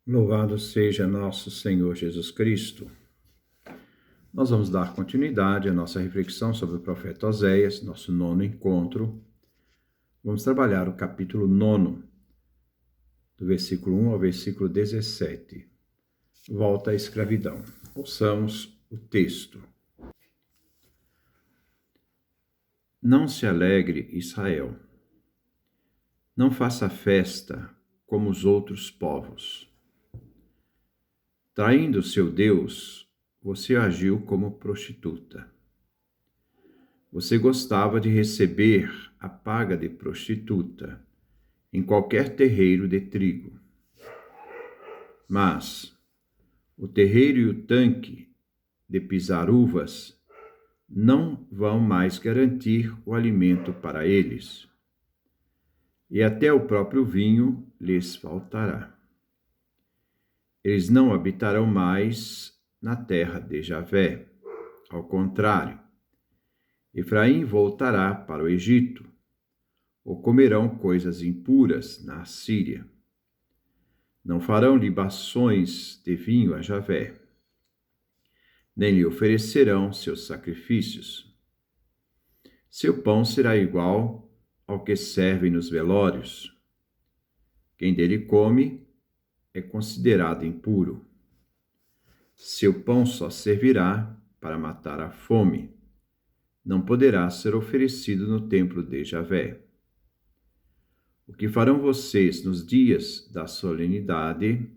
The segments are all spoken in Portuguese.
Louvado seja nosso Senhor Jesus Cristo. Nós vamos dar continuidade à nossa reflexão sobre o profeta Oséias, nosso nono encontro. Vamos trabalhar o capítulo 9, do versículo 1 ao versículo 17. Volta à escravidão. Ouçamos o texto. Não se alegre, Israel. Não faça festa como os outros povos. Traindo seu Deus, você agiu como prostituta. Você gostava de receber a paga de prostituta em qualquer terreiro de trigo. Mas o terreiro e o tanque de pisar uvas não vão mais garantir o alimento para eles, e até o próprio vinho lhes faltará. Eles não habitarão mais na terra de Javé. Ao contrário, Efraim voltará para o Egito, ou comerão coisas impuras na Assíria. Não farão libações de vinho a Javé, nem lhe oferecerão seus sacrifícios. Seu pão será igual ao que servem nos velórios. Quem dele come é considerado impuro. Seu pão só servirá para matar a fome. Não poderá ser oferecido no templo de Javé. O que farão vocês nos dias da solenidade,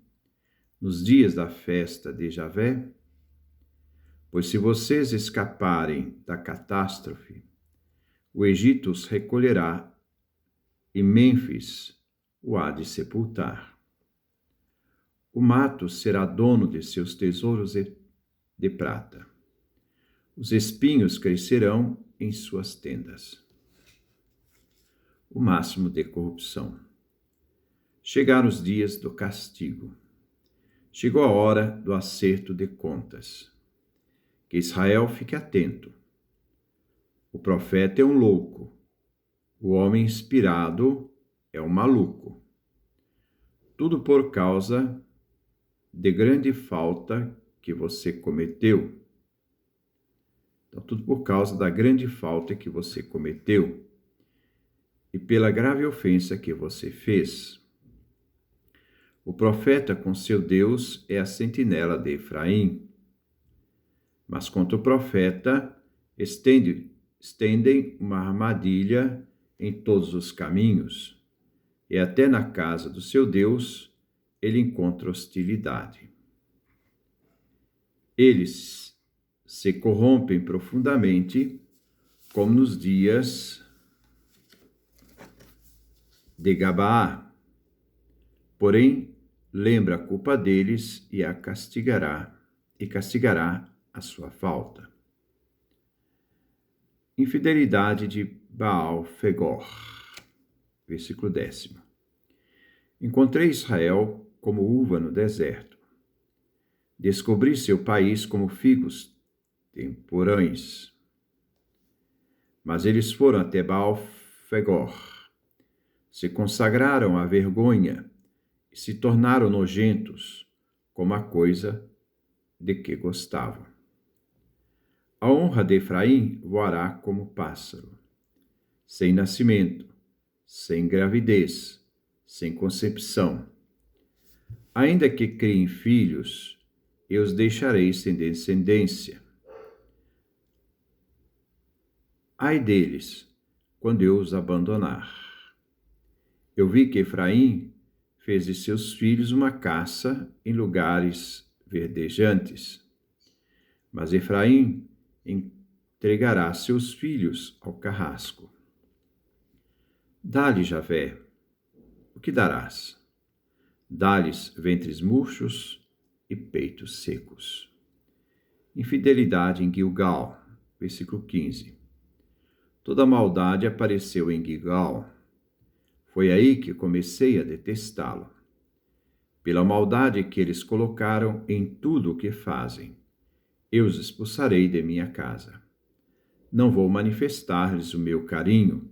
nos dias da festa de Javé? Pois se vocês escaparem da catástrofe, o Egito os recolherá e Mênfis o há de sepultar. O mato será dono de seus tesouros de prata. Os espinhos crescerão em suas tendas. O máximo de corrupção. Chegaram os dias do castigo. Chegou a hora do acerto de contas. Que Israel fique atento. O profeta é um louco. O homem inspirado é um maluco. Tudo por causa de grande falta que você cometeu. Então, tudo por causa da grande falta que você cometeu e pela grave ofensa que você fez. O profeta com seu Deus é a sentinela de Efraim, mas contra o profeta estendem uma armadilha em todos os caminhos, e até na casa do seu Deus ele encontra hostilidade. Eles se corrompem profundamente, como nos dias de Gabaá. Porém, lembra a culpa deles e castigará a sua falta. Infidelidade de Baal-Fegor. Versículo 10. Encontrei Israel como uva no deserto. Descobri seu país como figos temporães. Mas eles foram até Baal-Fegor, se consagraram à vergonha e se tornaram nojentos, como a coisa de que gostavam. A honra de Efraim voará como pássaro, sem nascimento, sem gravidez, sem concepção. Ainda que criem filhos, eu os deixarei sem descendência. Ai deles, quando eu os abandonar. Eu vi que Efraim fez de seus filhos uma caça em lugares verdejantes. Mas Efraim entregará seus filhos ao carrasco. Dá-lhe, Javé, o que darás? Dá-lhes ventres murchos e peitos secos. Infidelidade em Gilgal, versículo 15. Toda maldade apareceu em Gilgal. Foi aí que comecei a detestá-lo. Pela maldade que eles colocaram em tudo o que fazem, eu os expulsarei de minha casa. Não vou manifestar-lhes o meu carinho,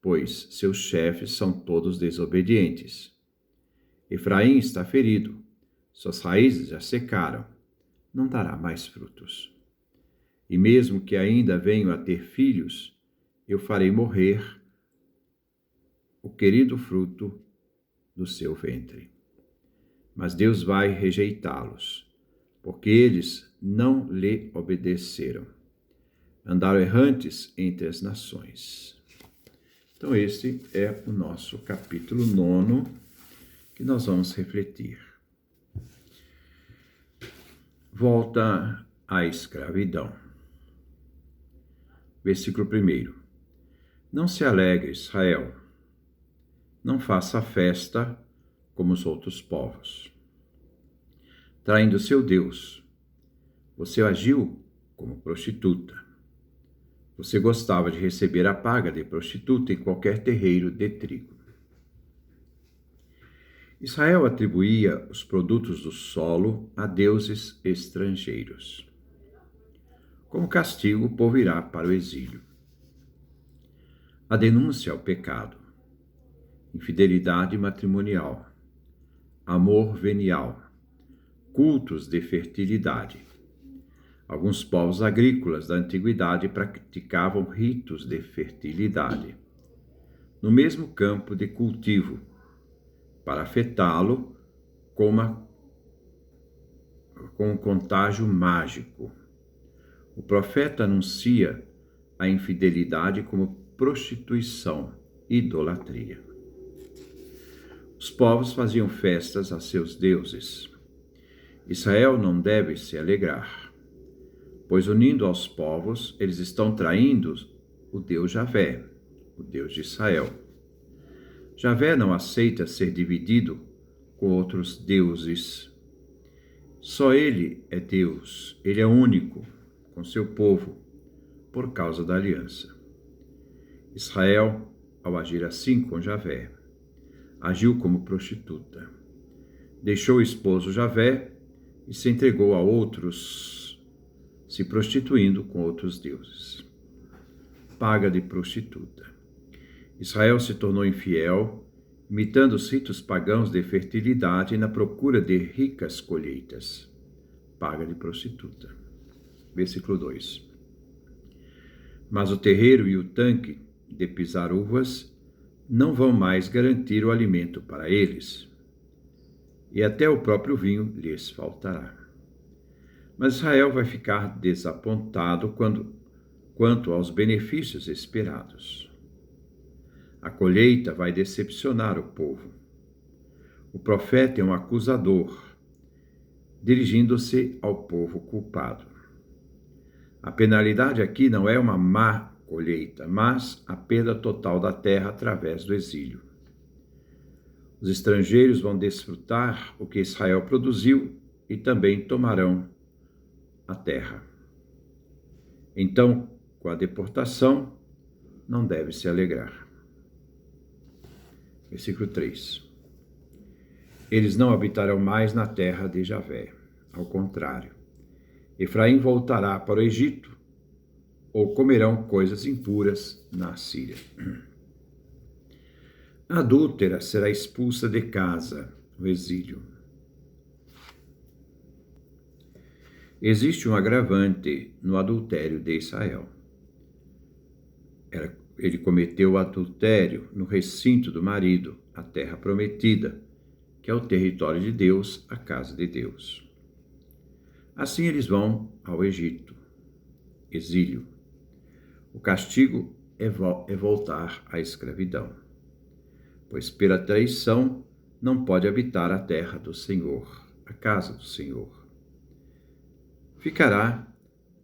pois seus chefes são todos desobedientes. Efraim está ferido, Suas raízes já secaram, não dará mais frutos. E mesmo que ainda venham a ter filhos, eu farei morrer o querido fruto do seu ventre. Mas Deus vai rejeitá-los, porque eles não lhe obedeceram. Andaram errantes entre as nações. Então, este é o nosso capítulo 9, que nós vamos refletir. Volta à escravidão. Versículo 1. Não se alegre, Israel. Não faça festa como os outros povos. Traindo seu Deus, você agiu como prostituta. Você gostava de receber a paga de prostituta em qualquer terreiro de trigo. Israel atribuía os produtos do solo a deuses estrangeiros. Como castigo, o povo irá para o exílio. A denúncia ao pecado, infidelidade matrimonial, amor venial, cultos de fertilidade. Alguns povos agrícolas da antiguidade praticavam ritos de fertilidade no mesmo campo de cultivo, para afetá-lo com um contágio mágico. O profeta anuncia a infidelidade como prostituição, idolatria. Os povos faziam festas a seus deuses. Israel não deve se alegrar, pois unindo aos povos, eles estão traindo o Deus Javé, o Deus de Israel. Javé não aceita ser dividido com outros deuses. Só ele é Deus, ele é único com seu povo, por causa da aliança. Israel, ao agir assim com Javé, agiu como prostituta. Deixou o esposo Javé e se entregou a outros, se prostituindo com outros deuses. Paga de prostituta. Israel se tornou infiel, imitando os ritos pagãos de fertilidade na procura de ricas colheitas. Paga de prostituta. Versículo 2. Mas o terreiro e o tanque de pisar uvas não vão mais garantir o alimento para eles, e até o próprio vinho lhes faltará. Mas Israel vai ficar desapontado quanto aos benefícios esperados. A colheita vai decepcionar o povo. O profeta é um acusador, dirigindo-se ao povo culpado. A penalidade aqui não é uma má colheita, mas a perda total da terra através do exílio. Os estrangeiros vão desfrutar o que Israel produziu e também tomarão a terra. Então, com a deportação, não deve se alegrar. Versículo 3. Eles não habitarão mais na terra de Javé. Ao contrário, Efraim voltará para o Egito, ou comerão coisas impuras na Síria. A adúltera será expulsa de casa, o exílio. Existe um agravante no adultério de Israel. Ele cometeu o adultério no recinto do marido, a terra prometida, que é o território de Deus, a casa de Deus. Assim eles vão ao Egito, exílio. O castigo é voltar à escravidão, pois pela traição não pode habitar a terra do Senhor, a casa do Senhor. Ficará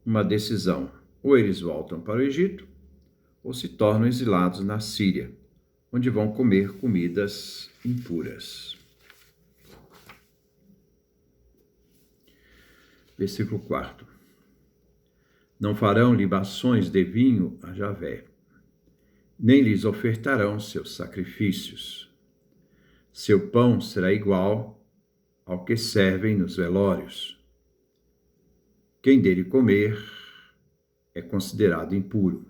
uma decisão: ou eles voltam para o Egito, ou se tornam exilados na Síria, onde vão comer comidas impuras. Versículo 4. Não farão libações de vinho a Javé, nem lhes ofertarão seus sacrifícios. Seu pão será igual ao que servem nos velórios. Quem dele comer é considerado impuro.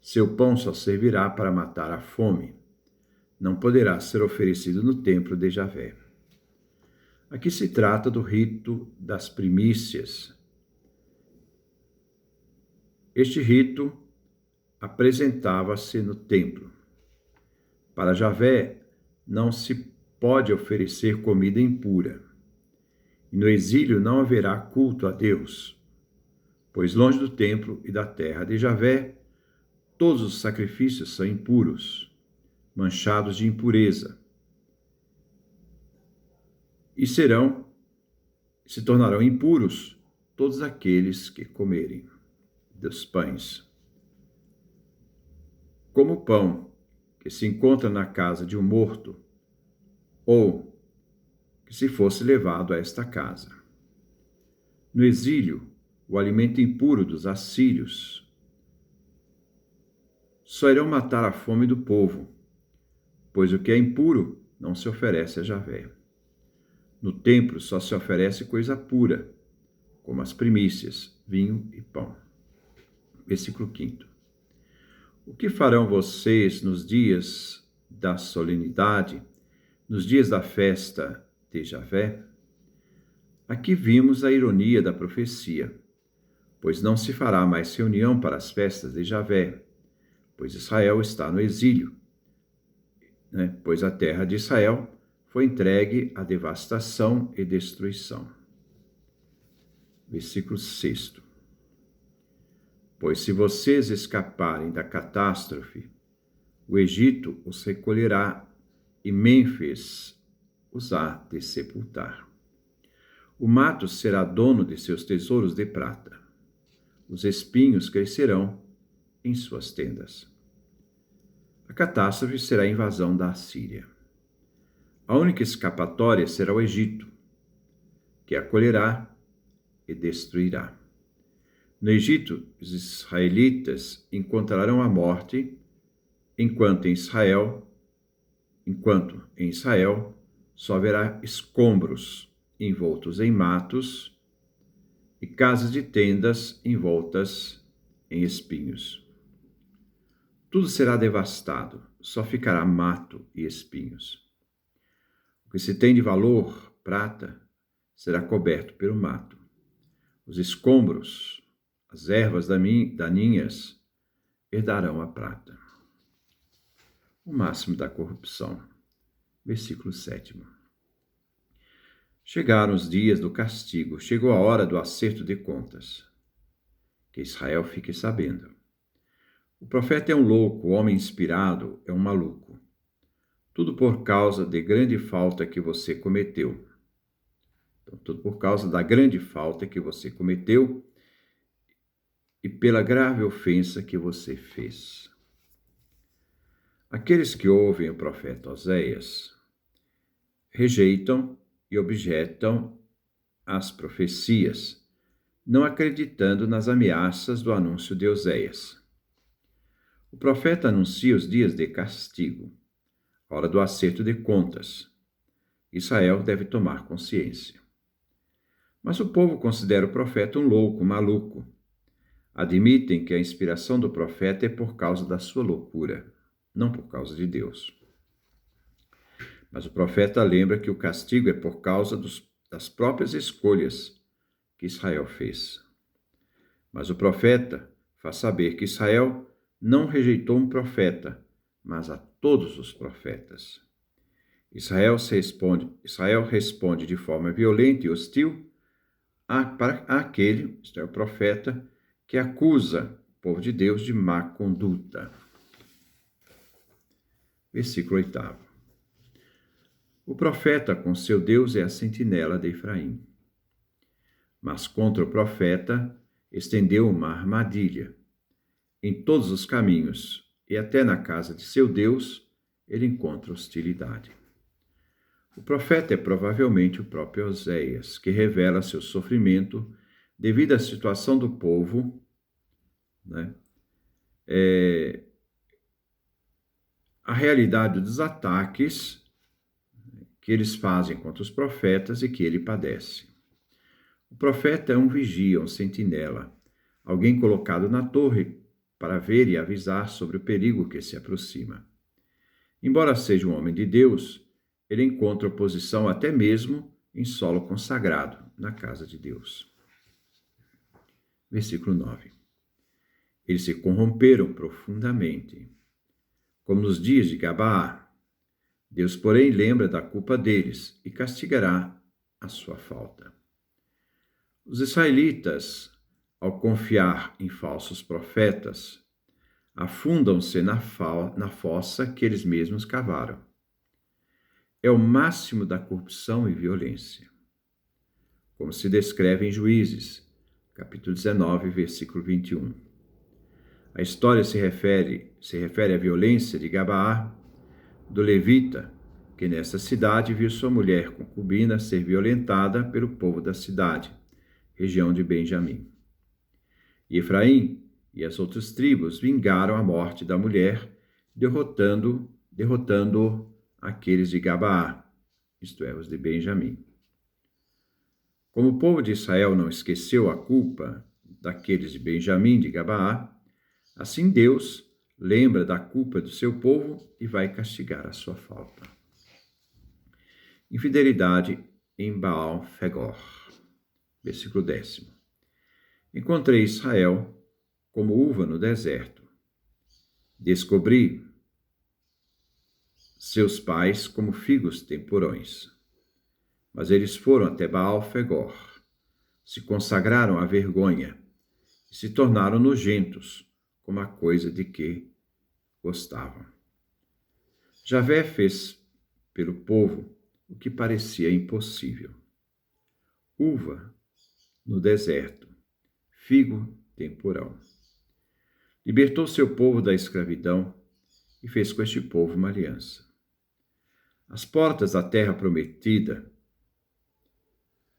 Seu pão só servirá para matar a fome. Não poderá ser oferecido no templo de Javé. Aqui se trata do rito das primícias. Este rito apresentava-se no templo. Para Javé não se pode oferecer comida impura. E no exílio não haverá culto a Deus, pois longe do templo e da terra de Javé, todos os sacrifícios são impuros, manchados de impureza, e se tornarão impuros todos aqueles que comerem dos pães. Como o pão que se encontra na casa de um morto, ou que se fosse levado a esta casa. No exílio, o alimento impuro dos assírios só irão matar a fome do povo, pois o que é impuro não se oferece a Javé. No templo só se oferece coisa pura, como as primícias, vinho e pão. Versículo 5. O que farão vocês nos dias da solenidade, nos dias da festa de Javé? Aqui vimos a ironia da profecia, pois não se fará mais reunião para as festas de Javé, pois Israel está no exílio, pois a terra de Israel foi entregue à devastação e destruição. Versículo 6. Pois se vocês escaparem da catástrofe, o Egito os recolherá e Mênfis os há de sepultar. O mato será dono de seus tesouros de prata. Os espinhos crescerão em suas tendas. A catástrofe será a invasão da Assíria. A única escapatória será o Egito, que acolherá e destruirá. No Egito, os israelitas encontrarão a morte, enquanto em Israel só haverá escombros envoltos em matos e casas de tendas envoltas em espinhos. Tudo será devastado, só ficará mato e espinhos. O que se tem de valor, prata, será coberto pelo mato. Os escombros, as ervas daninhas, herdarão a prata. O máximo da corrupção. Versículo 7. Chegaram os dias do castigo, chegou a hora do acerto de contas. Que Israel fique sabendo. O profeta é um louco, o homem inspirado é um maluco. Tudo por causa de grande falta que você cometeu. Então, tudo por causa da grande falta que você cometeu e pela grave ofensa que você fez. Aqueles que ouvem o profeta Oséias rejeitam e objetam as profecias, não acreditando nas ameaças do anúncio de Oséias. O profeta anuncia os dias de castigo, a hora do acerto de contas. Israel deve tomar consciência. Mas o povo considera o profeta um louco, maluco. Admitem que a inspiração do profeta é por causa da sua loucura, não por causa de Deus. Mas o profeta lembra que o castigo é por causa das próprias escolhas que Israel fez. Mas o profeta faz saber que Israel não rejeitou um profeta, mas a todos os profetas. Israel responde de forma violenta e hostil àquele, isto é, o profeta, que acusa o povo de Deus de má conduta. Versículo 8. O profeta com seu Deus é a sentinela de Efraim. Mas contra o profeta estendeu uma armadilha. Em todos os caminhos, e até na casa de seu Deus, ele encontra hostilidade. O profeta é provavelmente o próprio Oséias, que revela seu sofrimento devido à situação do povo, a realidade dos ataques que eles fazem contra os profetas e que ele padece. O profeta é um vigia, um sentinela, alguém colocado na torre para ver e avisar sobre o perigo que se aproxima. Embora seja um homem de Deus, ele encontra oposição até mesmo em solo consagrado na casa de Deus. Versículo 9. Eles se corromperam profundamente, como nos dias de Gabaá. Deus, porém, lembra da culpa deles e castigará a sua falta. Os israelitas, ao confiar em falsos profetas, afundam-se na fossa que eles mesmos cavaram. É o máximo da corrupção e violência, como se descreve em Juízes, capítulo 19, versículo 21. A história se refere à violência de Gabaá, do levita, que nessa cidade viu sua mulher concubina ser violentada pelo povo da cidade, região de Benjamim. E Efraim e as outras tribos vingaram a morte da mulher, derrotando aqueles de Gabaá, isto é, os de Benjamim. Como o povo de Israel não esqueceu a culpa daqueles de Benjamim de Gabaá, assim Deus lembra da culpa do seu povo e vai castigar a sua falta. Infidelidade em Baal-Fegor. Versículo 10. Encontrei Israel como uva no deserto. Descobri seus pais como figos temporões. Mas eles foram até Baal-Fegor, se consagraram à vergonha e se tornaram nojentos, como a coisa de que gostavam. Javé fez pelo povo o que parecia impossível. Uva no deserto, figo temporão. Libertou seu povo da escravidão e fez com este povo uma aliança. As portas da terra prometida,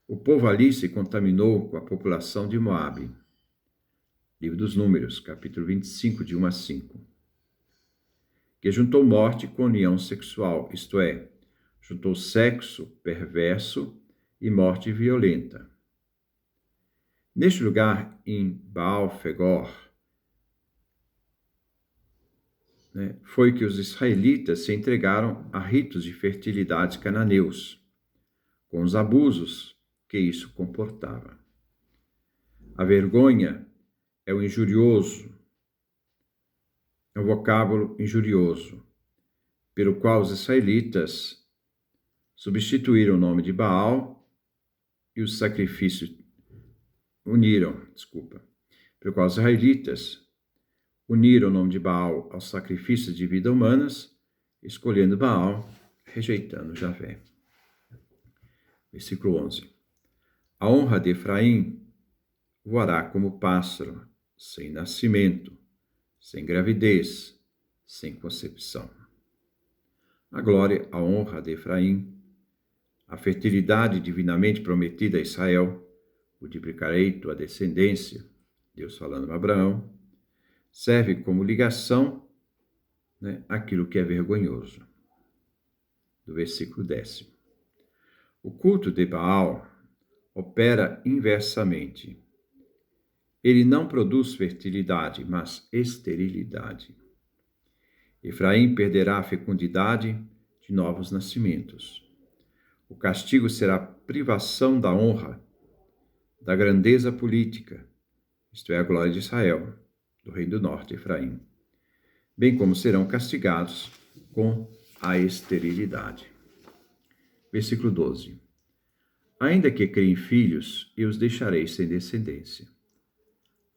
o povo ali se contaminou com a população de Moabe. Livro dos Números, capítulo 25, de 1 a 5. Que juntou morte com união sexual, isto é, juntou sexo perverso e morte violenta. Neste lugar, em Baal-Fegor, foi que os israelitas se entregaram a ritos de fertilidade cananeus, com os abusos que isso comportava. A vergonha é o injurioso, é um vocábulo injurioso, pelo qual os israelitas substituíram o nome de Baal e os sacrifícios pelo qual os israelitas uniram o nome de Baal aos sacrifícios de vida humanas, escolhendo Baal, rejeitando Javé. Versículo 11. A honra de Efraim voará como pássaro, sem nascimento, sem gravidez, sem concepção. A glória, a honra de Efraim, a fertilidade divinamente prometida a Israel, multiplicarei tua descendência, Deus falando a Abraão, serve como ligação àquilo que é vergonhoso. Do versículo 10. O culto de Baal opera inversamente. Ele não produz fertilidade, mas esterilidade. Efraim perderá a fecundidade de novos nascimentos. O castigo será privação da honra, da grandeza política, isto é, a glória de Israel, do rei do norte, Efraim, bem como serão castigados com a esterilidade. Versículo 12. Ainda que criem filhos, eu os deixarei sem descendência.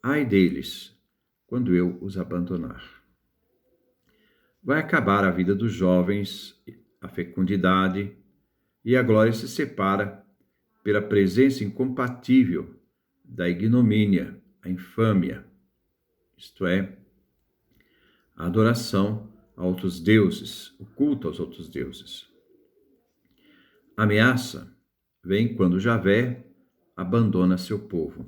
Ai deles, quando eu os abandonar. Vai acabar a vida dos jovens, a fecundidade, e a glória se separa pela presença incompatível da ignomínia, a infâmia, isto é, a adoração a outros deuses, o culto aos outros deuses. A ameaça vem quando Javé abandona seu povo.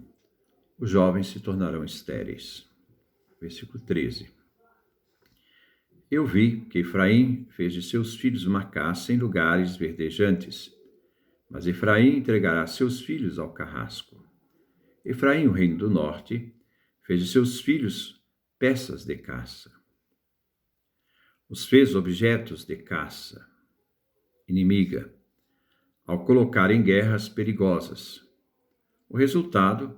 Os jovens se tornarão estéreis. Versículo 13. Eu vi que Efraim fez de seus filhos uma caça em lugares verdejantes, mas Efraim entregará seus filhos ao carrasco. Efraim, o reino do norte, fez de seus filhos peças de caça. Os fez objetos de caça inimiga. ao colocar em guerras perigosas. O resultado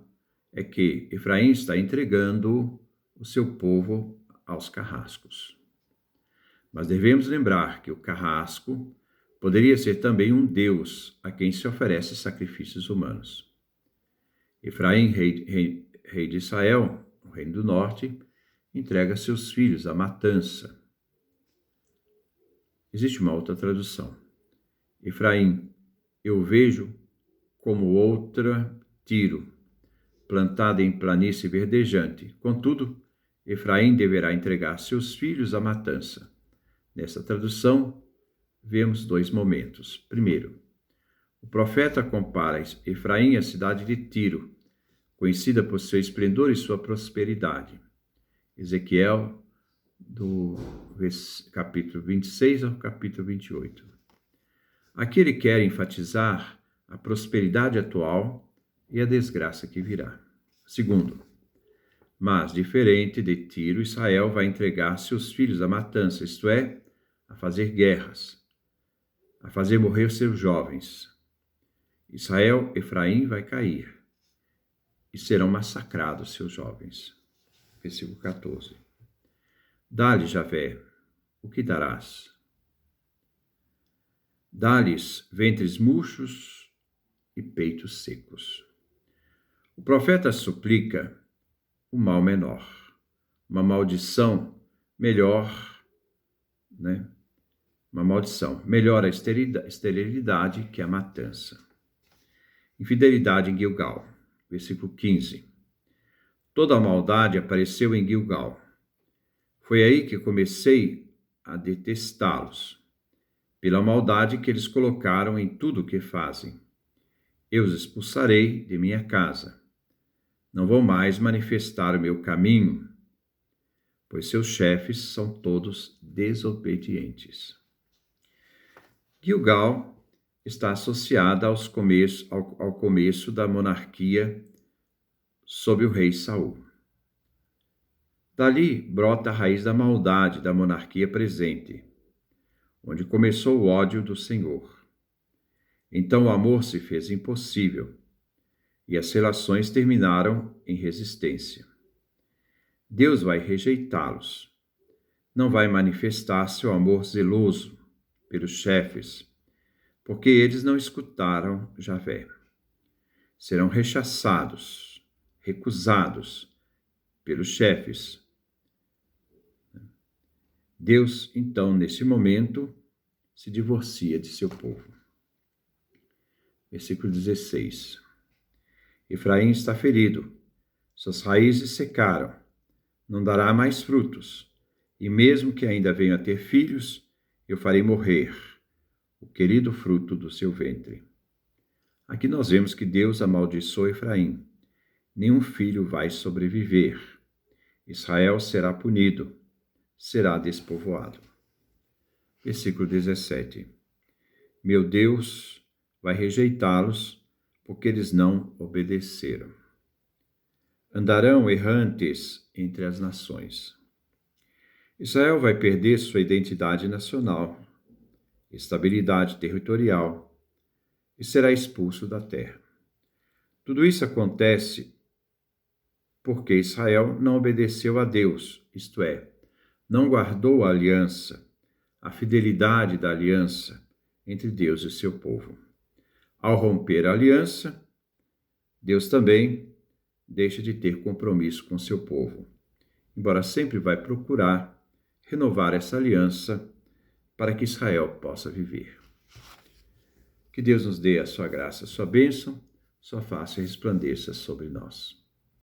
é que Efraim está entregando o seu povo aos carrascos. Mas devemos lembrar que o carrasco poderia ser também um deus a quem se oferece sacrifícios humanos. Efraim, rei de Israel, o reino do norte, entrega seus filhos à matança. Existe uma outra tradução. Efraim, eu vejo como outra Tiro, plantada em planície verdejante. Contudo, Efraim deverá entregar seus filhos à matança. Nessa tradução, vemos dois momentos. Primeiro, o profeta compara Efraim à cidade de Tiro, conhecida por seu esplendor e sua prosperidade. Ezequiel, do capítulo 26 ao capítulo 28. Aqui ele quer enfatizar a prosperidade atual e a desgraça que virá. Segundo, mas diferente de Tiro, Israel vai entregar seus filhos à matança, isto é, a fazer guerras, a fazer morrer seus jovens. Efraim vai cair e serão massacrados seus jovens. Versículo 14. Dá-lhe, Javé, o que darás? Dá-lhes ventres murchos e peitos secos. O profeta suplica o mal menor, uma maldição melhor, Uma maldição melhor a esterilidade que a matança. Infidelidade em Gilgal, versículo 15. Toda a maldade apareceu em Gilgal. Foi aí que comecei a detestá-los, pela maldade que eles colocaram em tudo o que fazem. Eu os expulsarei de minha casa. Não vou mais manifestar o meu caminho, pois seus chefes são todos desobedientes. Gilgal está associada ao começo da monarquia sob o rei Saul. Dali brota a raiz da maldade da monarquia presente, onde começou o ódio do Senhor. Então o amor se fez impossível e as relações terminaram em resistência. Deus vai rejeitá-los. Não vai manifestar seu amor zeloso pelos chefes, porque eles não escutaram Javé. Serão rechaçados, recusados pelos chefes. Deus, então, nesse momento, se divorcia de seu povo. Versículo 16. Efraim está ferido, suas raízes secaram, não dará mais frutos, e mesmo que ainda venha a ter filhos, eu farei morrer o querido fruto do seu ventre. Aqui nós vemos que Deus amaldiçoou Efraim. Nenhum filho vai sobreviver. Israel será punido, será despovoado. Versículo 17. Meu Deus vai rejeitá-los, porque eles não obedeceram. Andarão errantes entre as nações. Israel vai perder sua identidade nacional, estabilidade territorial e será expulso da terra. Tudo isso acontece porque Israel não obedeceu a Deus, isto é, não guardou a aliança, a fidelidade da aliança entre Deus e seu povo. Ao romper a aliança, Deus também deixa de ter compromisso com seu povo, embora sempre vai procurar renovar essa aliança para que Israel possa viver. Que Deus nos dê a sua graça, a sua bênção, sua face resplandeça sobre nós.